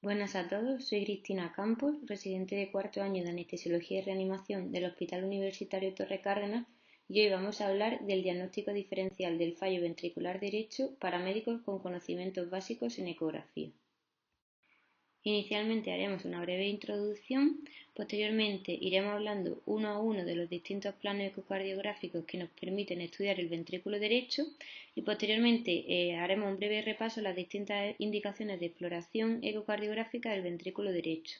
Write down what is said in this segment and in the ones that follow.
Buenas a todos, soy Cristina Campos, residente de cuarto año de Anestesiología y Reanimación del Hospital Universitario Torre Cárdenas, y hoy vamos a hablar del diagnóstico diferencial del fallo ventricular derecho para médicos con conocimientos básicos en ecografía. Inicialmente haremos una breve introducción, posteriormente iremos hablando uno a uno de los distintos planos ecocardiográficos que nos permiten estudiar el ventrículo derecho y posteriormente haremos un breve repaso a las distintas indicaciones de exploración ecocardiográfica del ventrículo derecho.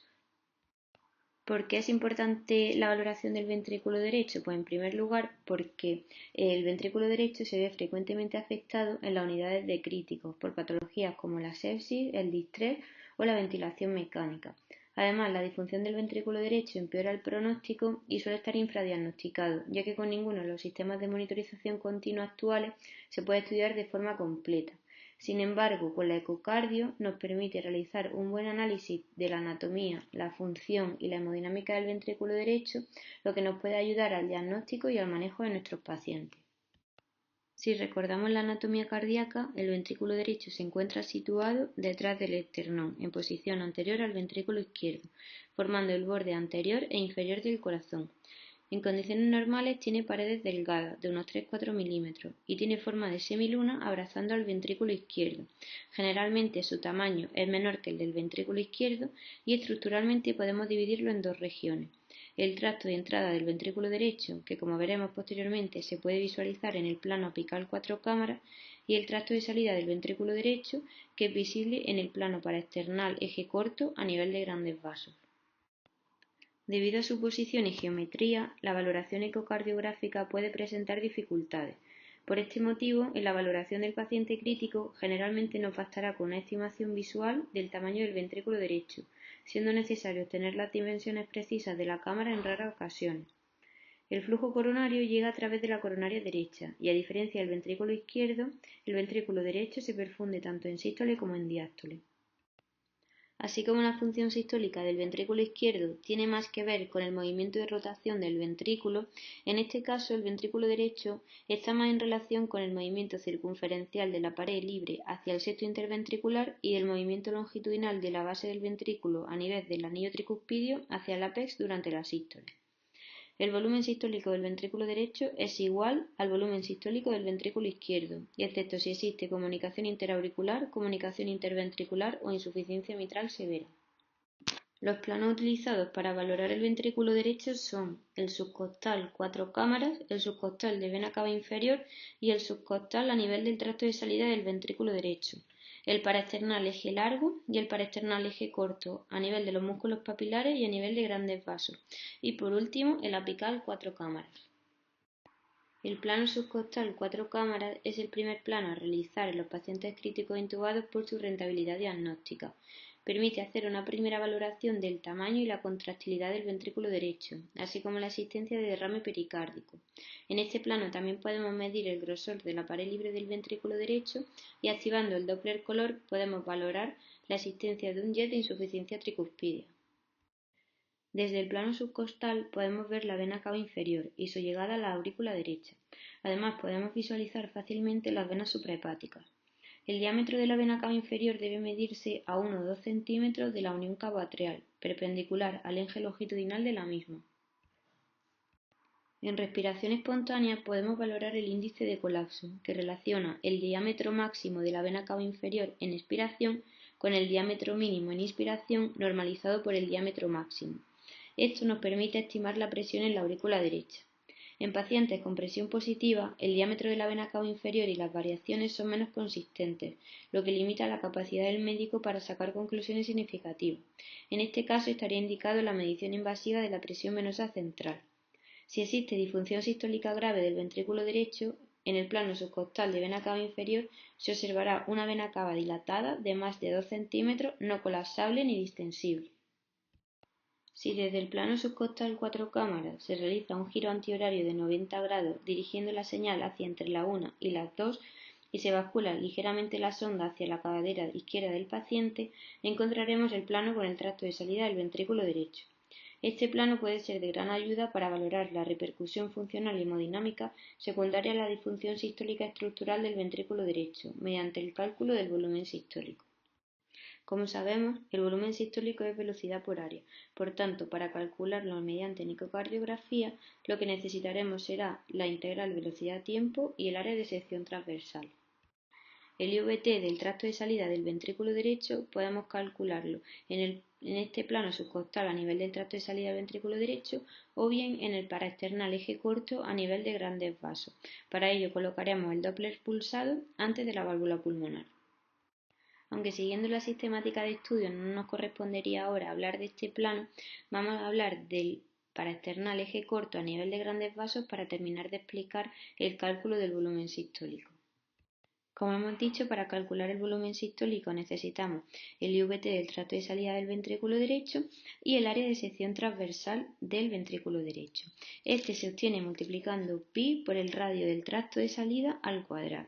¿Por qué es importante la valoración del ventrículo derecho? Pues en primer lugar porque el ventrículo derecho se ve frecuentemente afectado en las unidades de críticos por patologías como la sepsis, el distrés o la ventilación mecánica. Además, la disfunción del ventrículo derecho empeora el pronóstico y suele estar infradiagnosticado, ya que con ninguno de los sistemas de monitorización continua actuales se puede estudiar de forma completa. Sin embargo, con la ecocardio nos permite realizar un buen análisis de la anatomía, la función y la hemodinámica del ventrículo derecho, lo que nos puede ayudar al diagnóstico y al manejo de nuestros pacientes. Si recordamos la anatomía cardíaca, el ventrículo derecho se encuentra situado detrás del esternón, en posición anterior al ventrículo izquierdo, formando el borde anterior e inferior del corazón. En condiciones normales tiene paredes delgadas, de unos 3-4 milímetros, y tiene forma de semiluna abrazando al ventrículo izquierdo. Generalmente su tamaño es menor que el del ventrículo izquierdo y estructuralmente podemos dividirlo en dos regiones. El tracto de entrada del ventrículo derecho, que como veremos posteriormente se puede visualizar en el plano apical 4 cámaras, y el tracto de salida del ventrículo derecho, que es visible en el plano paraesternal eje corto a nivel de grandes vasos. Debido a su posición y geometría, la valoración ecocardiográfica puede presentar dificultades. Por este motivo, en la valoración del paciente crítico, generalmente nos bastará con una estimación visual del tamaño del ventrículo derecho, siendo necesario obtener las dimensiones precisas de la cámara en raras ocasiones. El flujo coronario llega a través de la coronaria derecha y, a diferencia del ventrículo izquierdo, el ventrículo derecho se perfunde tanto en sístole como en diástole. Así como la función sistólica del ventrículo izquierdo tiene más que ver con el movimiento de rotación del ventrículo, en este caso el ventrículo derecho está más en relación con el movimiento circunferencial de la pared libre hacia el septo interventricular y el movimiento longitudinal de la base del ventrículo a nivel del anillo tricuspidio hacia el ápex durante la sístole. El volumen sistólico del ventrículo derecho es igual al volumen sistólico del ventrículo izquierdo, y excepto si existe comunicación interauricular, comunicación interventricular o insuficiencia mitral severa. Los planos utilizados para valorar el ventrículo derecho son el subcostal 4 cámaras, el subcostal de vena cava inferior y el subcostal a nivel del tracto de salida del ventrículo derecho, el paraesternal eje largo y el paraesternal eje corto a nivel de los músculos papilares y a nivel de grandes vasos, y por último el apical 4 cámaras. El plano subcostal 4 cámaras es el primer plano a realizar en los pacientes críticos intubados por su rentabilidad diagnóstica. Permite hacer una primera valoración del tamaño y la contractilidad del ventrículo derecho, así como la existencia de derrame pericárdico. En este plano también podemos medir el grosor de la pared libre del ventrículo derecho y, activando el Doppler color, podemos valorar la existencia de un jet de insuficiencia tricuspidia. Desde el plano subcostal podemos ver la vena cava inferior y su llegada a la aurícula derecha. Además, podemos visualizar fácilmente las venas suprahepáticas. El diámetro de la vena cava inferior debe medirse a 1 o 2 centímetros de la unión cabo-atrial, perpendicular al eje longitudinal de la misma. En respiración espontánea podemos valorar el índice de colapso, que relaciona el diámetro máximo de la vena cava inferior en expiración con el diámetro mínimo en inspiración normalizado por el diámetro máximo. Esto nos permite estimar la presión en la aurícula derecha. En pacientes con presión positiva, el diámetro de la vena cava inferior y las variaciones son menos consistentes, lo que limita la capacidad del médico para sacar conclusiones significativas. En este caso estaría indicado la medición invasiva de la presión venosa central. Si existe disfunción sistólica grave del ventrículo derecho, en el plano subcostal de vena cava inferior se observará una vena cava dilatada de más de 2 centímetros, no colapsable ni distensible. Si desde el plano subcostal 4 cámaras se realiza un giro antihorario de 90 grados dirigiendo la señal hacia entre la 1 y las 2 y se bascula ligeramente la sonda hacia la cadera izquierda del paciente, encontraremos el plano con el tracto de salida del ventrículo derecho. Este plano puede ser de gran ayuda para valorar la repercusión funcional y hemodinámica secundaria a la disfunción sistólica estructural del ventrículo derecho, mediante el cálculo del volumen sistólico. Como sabemos, el volumen sistólico es velocidad por área. Por tanto, para calcularlo mediante ecocardiografía, lo que necesitaremos será la integral velocidad-tiempo y el área de sección transversal. El IVT del tracto de salida del ventrículo derecho podemos calcularlo en este plano subcostal a nivel del tracto de salida del ventrículo derecho o bien en el paraesternal eje corto a nivel de grandes vasos. Para ello colocaremos el Doppler pulsado antes de la válvula pulmonar. Aunque siguiendo la sistemática de estudio no nos correspondería ahora hablar de este plano, vamos a hablar del paraesternal eje corto a nivel de grandes vasos para terminar de explicar el cálculo del volumen sistólico. Como hemos dicho, para calcular el volumen sistólico necesitamos el IVT del tracto de salida del ventrículo derecho y el área de sección transversal del ventrículo derecho. Este se obtiene multiplicando pi por el radio del tracto de salida al cuadrado.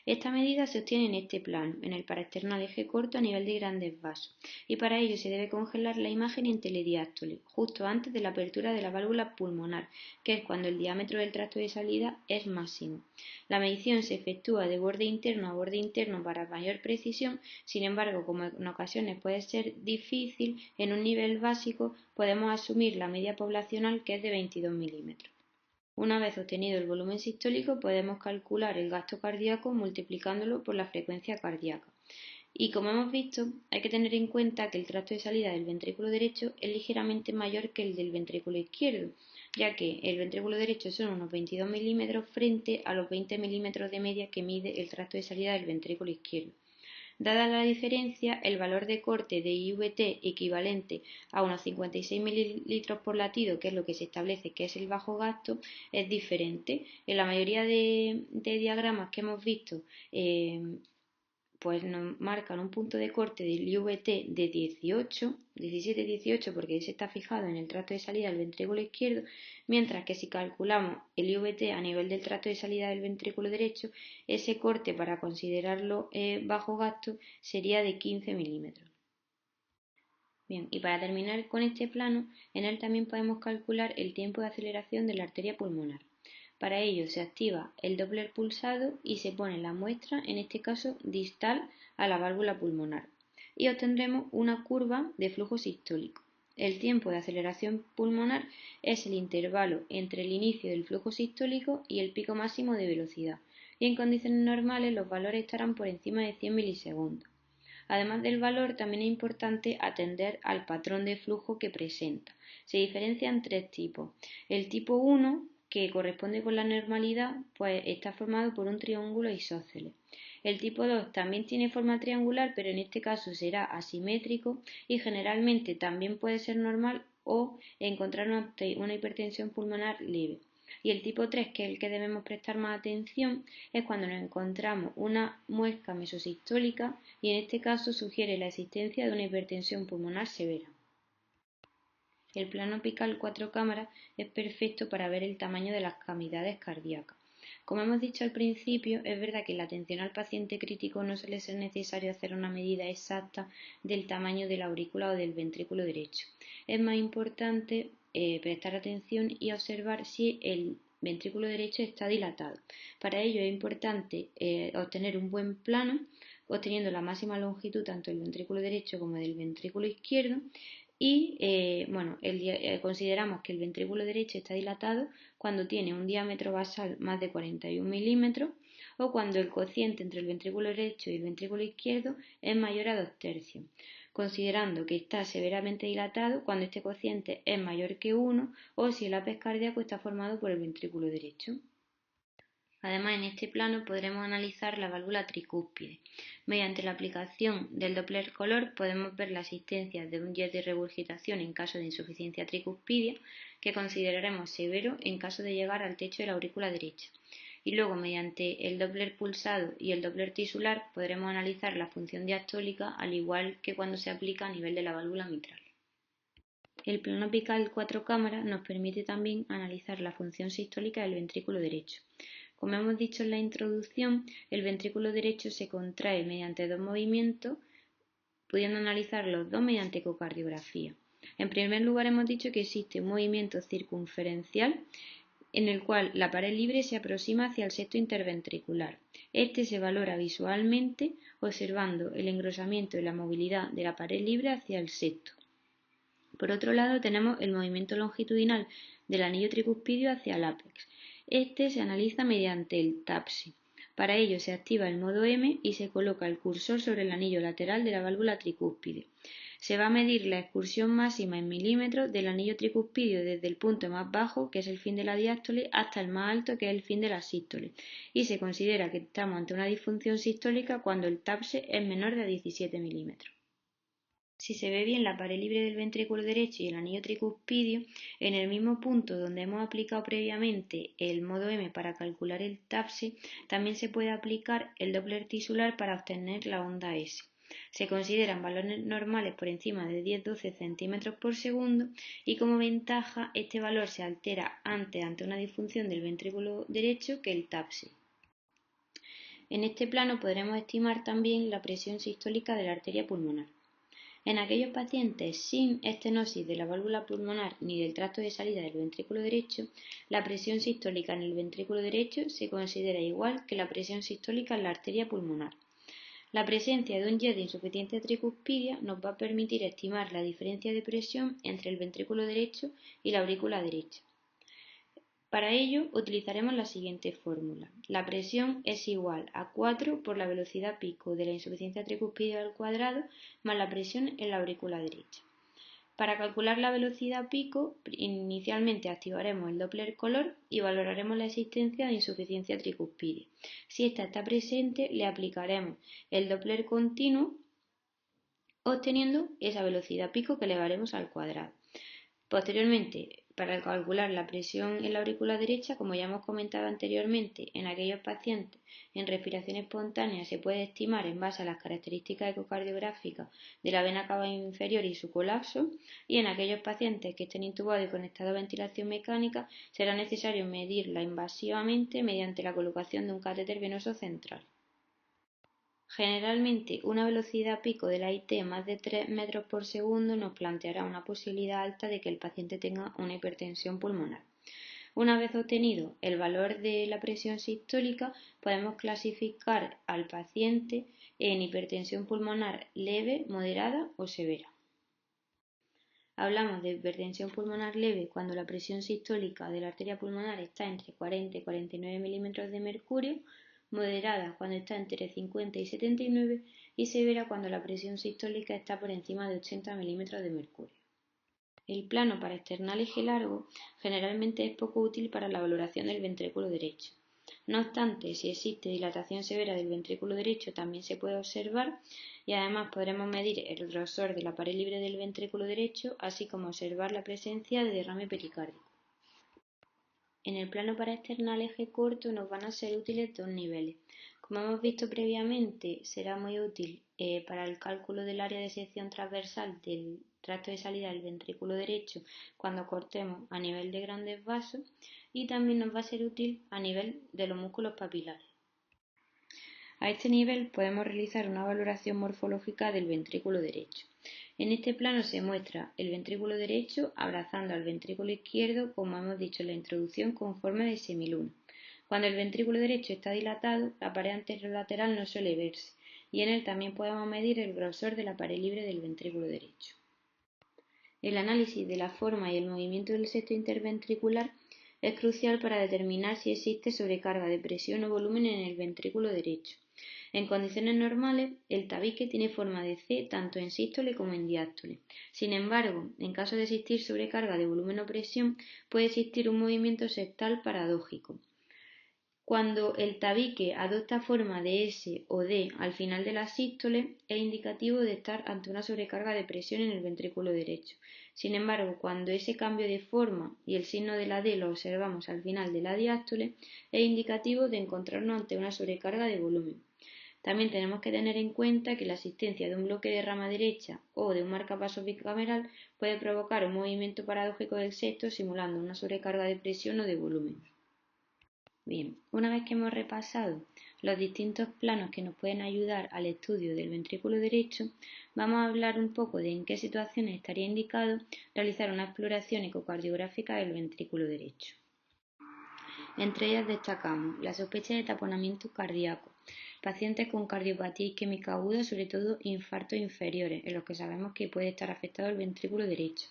Esta medida se obtiene en este plano, en el paraesternal eje corto a nivel de grandes vasos, y para ello se debe congelar la imagen en telediástole, justo antes de la apertura de la válvula pulmonar, que es cuando el diámetro del tracto de salida es máximo. La medición se efectúa de borde interno a borde interno para mayor precisión, sin embargo, como en ocasiones puede ser difícil, en un nivel básico podemos asumir la media poblacional, que es de 22 milímetros. Una vez obtenido el volumen sistólico, podemos calcular el gasto cardíaco multiplicándolo por la frecuencia cardíaca. Y como hemos visto, hay que tener en cuenta que el tracto de salida del ventrículo derecho es ligeramente mayor que el del ventrículo izquierdo, ya que el ventrículo derecho son unos 22 milímetros frente a los 20 milímetros de media que mide el tracto de salida del ventrículo izquierdo. Dada la diferencia, el valor de corte de IVT equivalente a unos 56 mililitros por latido, que es lo que se establece que es el bajo gasto, es diferente. En la mayoría de diagramas que hemos visto, pues nos marcan un punto de corte del IVT de 17-18, porque ese está fijado en el tracto de salida del ventrículo izquierdo, mientras que si calculamos el IVT a nivel del tracto de salida del ventrículo derecho, ese corte para considerarlo bajo gasto sería de 15 milímetros. Bien, y para terminar con este plano, en él también podemos calcular el tiempo de aceleración de la arteria pulmonar. Para ello se activa el Doppler pulsado y se pone la muestra, en este caso distal a la válvula pulmonar, y obtendremos una curva de flujo sistólico. El tiempo de aceleración pulmonar es el intervalo entre el inicio del flujo sistólico y el pico máximo de velocidad, y en condiciones normales los valores estarán por encima de 100 milisegundos. Además del valor, también es importante atender al patrón de flujo que presenta. Se diferencian tres tipos. El tipo 1, que corresponde con la normalidad, pues está formado por un triángulo isósceles. El tipo 2 también tiene forma triangular, pero en este caso será asimétrico y generalmente también puede ser normal o encontrar una hipertensión pulmonar leve. Y el tipo 3, que es el que debemos prestar más atención, es cuando nos encontramos una muesca mesosistólica y en este caso sugiere la existencia de una hipertensión pulmonar severa. El plano apical 4 cámaras es perfecto para ver el tamaño de las cavidades cardíacas. Como hemos dicho al principio, es verdad que en la atención al paciente crítico no suele ser necesario hacer una medida exacta del tamaño de la aurícula o del ventrículo derecho. Es más importante prestar atención y observar si el ventrículo derecho está dilatado. Para ello es importante obtener un buen plano, obteniendo la máxima longitud tanto del ventrículo derecho como del ventrículo izquierdo. Y consideramos que el ventrículo derecho está dilatado cuando tiene un diámetro basal más de 41 milímetros o cuando el cociente entre el ventrículo derecho y el ventrículo izquierdo es mayor a 2/3, considerando que está severamente dilatado cuando este cociente es mayor que 1 o si el ápex cardíaco está formado por el ventrículo derecho. Además, en este plano podremos analizar la válvula tricúspide. Mediante la aplicación del Doppler color podemos ver la existencia de un jet de regurgitación en caso de insuficiencia tricúspidea, que consideraremos severo en caso de llegar al techo de la aurícula derecha. Y luego, mediante el Doppler pulsado y el Doppler tisular, podremos analizar la función diastólica, al igual que cuando se aplica a nivel de la válvula mitral. El plano apical 4 cámaras nos permite también analizar la función sistólica del ventrículo derecho. Como hemos dicho en la introducción, el ventrículo derecho se contrae mediante dos movimientos, pudiendo analizar los dos mediante ecocardiografía. En primer lugar, hemos dicho que existe un movimiento circunferencial en el cual la pared libre se aproxima hacia el septo interventricular. Este se valora visualmente observando el engrosamiento y la movilidad de la pared libre hacia el septo. Por otro lado, tenemos el movimiento longitudinal del anillo tricuspidio hacia el ápex. Este se analiza mediante el TAPSE. Para ello se activa el modo M y se coloca el cursor sobre el anillo lateral de la válvula tricúspide. Se va a medir la excursión máxima en milímetros del anillo tricuspidio desde el punto más bajo, que es el fin de la diástole, hasta el más alto, que es el fin de la sístole, y se considera que estamos ante una disfunción sistólica cuando el TAPSE es menor de 17 milímetros. Si se ve bien la pared libre del ventrículo derecho y el anillo tricuspidio, en el mismo punto donde hemos aplicado previamente el modo M para calcular el TAPSE, también se puede aplicar el Doppler tisular para obtener la onda S. Se consideran valores normales por encima de 10-12 centímetros por segundo y como ventaja este valor se altera antes ante una disfunción del ventrículo derecho que el TAPSE. En este plano podremos estimar también la presión sistólica de la arteria pulmonar. En aquellos pacientes sin estenosis de la válvula pulmonar ni del tracto de salida del ventrículo derecho, la presión sistólica en el ventrículo derecho se considera igual que la presión sistólica en la arteria pulmonar. La presencia de un jet de insuficiencia tricuspidia nos va a permitir estimar la diferencia de presión entre el ventrículo derecho y la aurícula derecha. Para ello utilizaremos la siguiente fórmula. La presión es igual a 4 por la velocidad pico de la insuficiencia tricuspidia al cuadrado más la presión en la aurícula derecha. Para calcular la velocidad pico, inicialmente activaremos el Doppler color y valoraremos la existencia de insuficiencia tricuspidia. Si esta está presente, le aplicaremos el Doppler continuo, obteniendo esa velocidad pico que elevaremos al cuadrado. Posteriormente, para calcular la presión en la aurícula derecha, como ya hemos comentado anteriormente, en aquellos pacientes en respiración espontánea se puede estimar en base a las características ecocardiográficas de la vena cava inferior y su colapso, y en aquellos pacientes que estén intubados y conectados a ventilación mecánica será necesario medirla invasivamente mediante la colocación de un catéter venoso central. Generalmente, una velocidad pico de la IT más de 3 metros por segundo nos planteará una posibilidad alta de que el paciente tenga una hipertensión pulmonar. Una vez obtenido el valor de la presión sistólica, podemos clasificar al paciente en hipertensión pulmonar leve, moderada o severa. Hablamos de hipertensión pulmonar leve cuando la presión sistólica de la arteria pulmonar está entre 40 y 49 milímetros de mercurio, moderada cuando está entre 50 y 79 y severa cuando la presión sistólica está por encima de 80 milímetros de mercurio. El plano para externar eje largo generalmente es poco útil para la valoración del ventrículo derecho. No obstante, si existe dilatación severa del ventrículo derecho también se puede observar y además podremos medir el grosor de la pared libre del ventrículo derecho, así como observar la presencia de derrame pericárdico. En el plano para externar eje corto nos van a ser útiles dos niveles. Como hemos visto previamente, será muy útil para el cálculo del área de sección transversal del tracto de salida del ventrículo derecho cuando cortemos a nivel de grandes vasos y también nos va a ser útil a nivel de los músculos papilares. A este nivel podemos realizar una valoración morfológica del ventrículo derecho. En este plano se muestra el ventrículo derecho abrazando al ventrículo izquierdo, como hemos dicho en la introducción, con forma de semiluna. Cuando el ventrículo derecho está dilatado, la pared anterolateral no suele verse, y en él también podemos medir el grosor de la pared libre del ventrículo derecho. El análisis de la forma y el movimiento del septo interventricular es crucial para determinar si existe sobrecarga de presión o volumen en el ventrículo derecho. En condiciones normales, el tabique tiene forma de C tanto en sístole como en diástole. Sin embargo, en caso de existir sobrecarga de volumen o presión, puede existir un movimiento septal paradójico. Cuando el tabique adopta forma de S o D al final de la sístole, es indicativo de estar ante una sobrecarga de presión en el ventrículo derecho. Sin embargo, cuando ese cambio de forma y el signo de la D lo observamos al final de la diástole, es indicativo de encontrarnos ante una sobrecarga de volumen. También tenemos que tener en cuenta que la existencia de un bloque de rama derecha o de un marcapasos bicameral puede provocar un movimiento paradójico del septo simulando una sobrecarga de presión o de volumen. Bien, una vez que hemos repasado los distintos planos que nos pueden ayudar al estudio del ventrículo derecho, vamos a hablar un poco de en qué situaciones estaría indicado realizar una exploración ecocardiográfica del ventrículo derecho. Entre ellas destacamos la sospecha de taponamiento cardíaco, pacientes con cardiopatía isquémica aguda, sobre todo infartos inferiores, en los que sabemos que puede estar afectado el ventrículo derecho,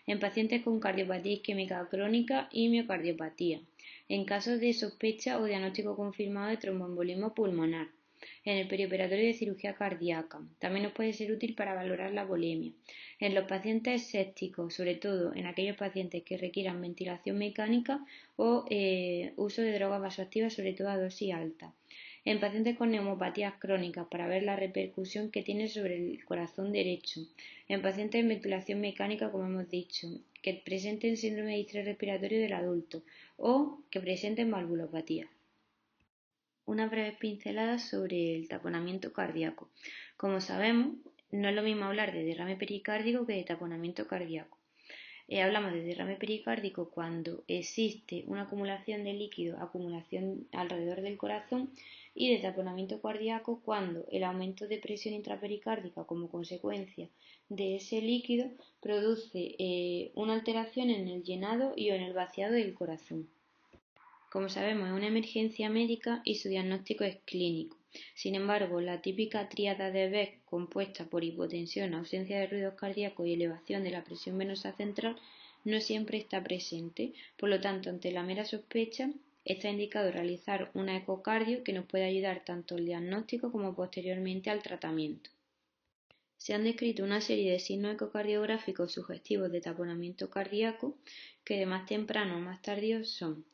en pacientes con cardiopatía isquémica crónica y miocardiopatía, en casos de sospecha o diagnóstico confirmado de tromboembolismo pulmonar, en el perioperatorio de cirugía cardíaca. También nos puede ser útil para valorar la volemia. En los pacientes sépticos, sobre todo en aquellos pacientes que requieran ventilación mecánica o uso de drogas vasoactivas, sobre todo a dosis alta. En pacientes con neumopatías crónicas, para ver la repercusión que tiene sobre el corazón derecho. En pacientes en ventilación mecánica, como hemos dicho, que presenten síndrome de distrés respiratorio del adulto o que presenten valvulopatía. Una breve pincelada sobre el taponamiento cardíaco. Como sabemos, no es lo mismo hablar de derrame pericárdico que de taponamiento cardíaco. Hablamos de derrame pericárdico cuando existe una acumulación de líquido, acumulación alrededor del corazón, y de taponamiento cardíaco cuando el aumento de presión intrapericárdica como consecuencia de ese líquido produce una alteración en el llenado y o en el vaciado del corazón. Como sabemos, es una emergencia médica y su diagnóstico es clínico. Sin embargo, la típica tríada de Beck, compuesta por hipotensión, ausencia de ruidos cardíacos y elevación de la presión venosa central, no siempre está presente. Por lo tanto, ante la mera sospecha, está indicado realizar una ecocardio que nos puede ayudar tanto al diagnóstico como posteriormente al tratamiento. Se han descrito una serie de signos ecocardiográficos sugestivos de taponamiento cardíaco que de más temprano o más tardío son: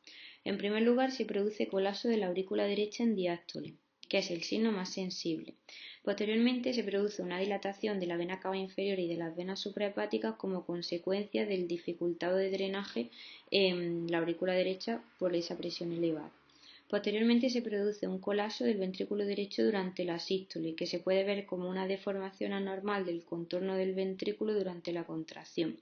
en primer lugar, se produce colapso de la aurícula derecha en diástole, que es el signo más sensible. Posteriormente se produce una dilatación de la vena cava inferior y de las venas suprahepáticas como consecuencia del dificultado de drenaje en la aurícula derecha por esa presión elevada. Posteriormente se produce un colapso del ventrículo derecho durante la sístole, que se puede ver como una deformación anormal del contorno del ventrículo durante la contracción.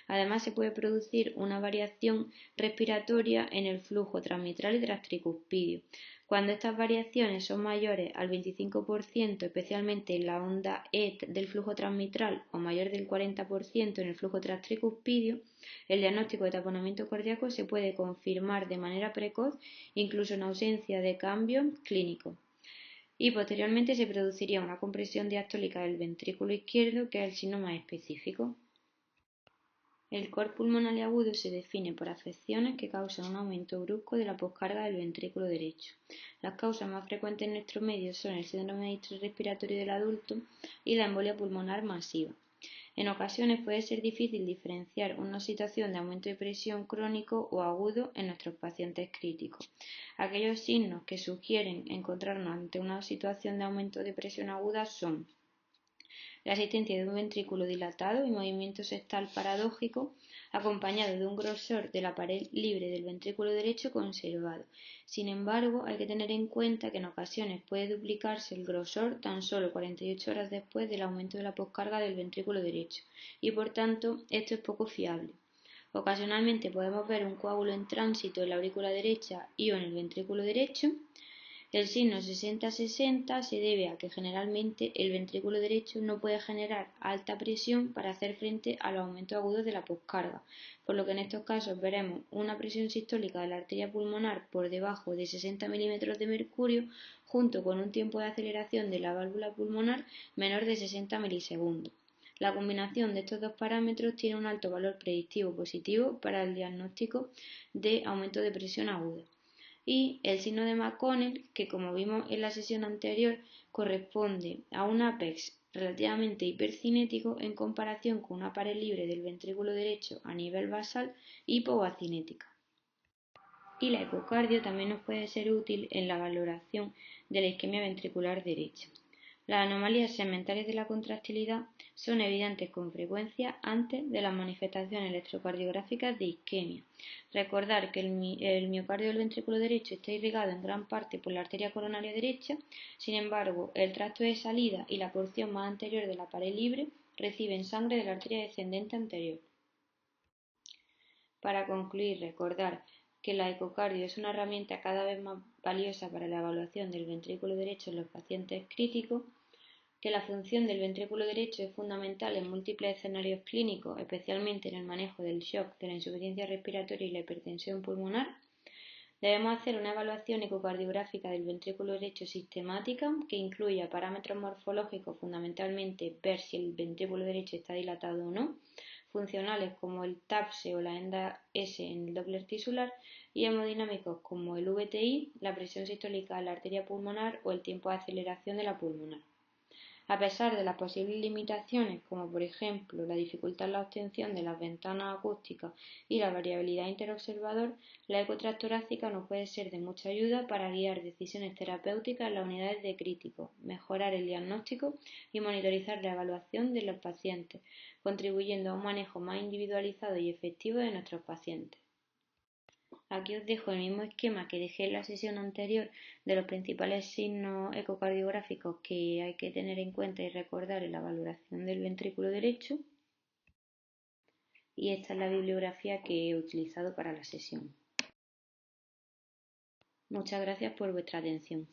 Además, se puede producir una variación respiratoria en el flujo transmitral y transtricuspidio. Cuando estas variaciones son mayores al 25%, especialmente en la onda E del flujo transmitral, o mayor del 40% en el flujo transtricuspidio, el diagnóstico de taponamiento cardíaco se puede confirmar de manera precoz, incluso en ausencia de cambio clínico. Y posteriormente se produciría una compresión diastólica del ventrículo izquierdo, que es el signo más específico. El cor pulmonar agudo se define por afecciones que causan un aumento brusco de la poscarga del ventrículo derecho. Las causas más frecuentes en nuestro medio son el síndrome de distrés respiratorio del adulto y la embolia pulmonar masiva. En ocasiones puede ser difícil diferenciar una situación de aumento de presión crónico o agudo en nuestros pacientes críticos. Aquellos signos que sugieren encontrarnos ante una situación de aumento de presión aguda son la existencia de un ventrículo dilatado y movimiento septal paradójico, acompañado de un grosor de la pared libre del ventrículo derecho conservado. Sin embargo, hay que tener en cuenta que en ocasiones puede duplicarse el grosor tan solo 48 horas después del aumento de la poscarga del ventrículo derecho, y por tanto esto es poco fiable. Ocasionalmente podemos ver un coágulo en tránsito en la aurícula derecha y o en el ventrículo derecho. El signo 60-60 se debe a que generalmente el ventrículo derecho no puede generar alta presión para hacer frente a los aumentos agudos de la poscarga, por lo que en estos casos veremos una presión sistólica de la arteria pulmonar por debajo de 60 milímetros de mercurio, junto con un tiempo de aceleración de la válvula pulmonar menor de 60 milisegundos. La combinación de estos dos parámetros tiene un alto valor predictivo positivo para el diagnóstico de aumento de presión aguda. Y el signo de McConnell, que como vimos en la sesión anterior, corresponde a un ápex relativamente hipercinético en comparación con una pared libre del ventrículo derecho a nivel basal hipovacinética. Y la ecocardio también nos puede ser útil en la valoración de la isquemia ventricular derecha. Las anomalías segmentales de la contractilidad son evidentes con frecuencia antes de las manifestaciones electrocardiográficas de isquemia. Recordar que el miocardio del ventrículo derecho está irrigado en gran parte por la arteria coronaria derecha, sin embargo, el tracto de salida y la porción más anterior de la pared libre reciben sangre de la arteria descendente anterior. Para concluir, recordar que la ecocardio es una herramienta cada vez más valiosa para la evaluación del ventrículo derecho en los pacientes críticos, que la función del ventrículo derecho es fundamental en múltiples escenarios clínicos, especialmente en el manejo del shock, de la insuficiencia respiratoria y la hipertensión pulmonar, Debemos hacer una evaluación ecocardiográfica del ventrículo derecho sistemática que incluya parámetros morfológicos, fundamentalmente ver si el ventrículo derecho está dilatado o no, funcionales como el TAPSE o la enda S en el Doppler tisular y hemodinámicos como el VTI, la presión sistólica de la arteria pulmonar o el tiempo de aceleración de la pulmonar. A pesar de las posibles limitaciones, como por ejemplo la dificultad en la obtención de las ventanas acústicas y la variabilidad interobservador, la eco transtorácica nos puede ser de mucha ayuda para guiar decisiones terapéuticas en las unidades de críticos, mejorar el diagnóstico y monitorizar la evaluación de los pacientes, contribuyendo a un manejo más individualizado y efectivo de nuestros pacientes. Aquí os dejo el mismo esquema que dejé en la sesión anterior de los principales signos ecocardiográficos que hay que tener en cuenta y recordar en la valoración del ventrículo derecho. Y esta es la bibliografía que he utilizado para la sesión. Muchas gracias por vuestra atención.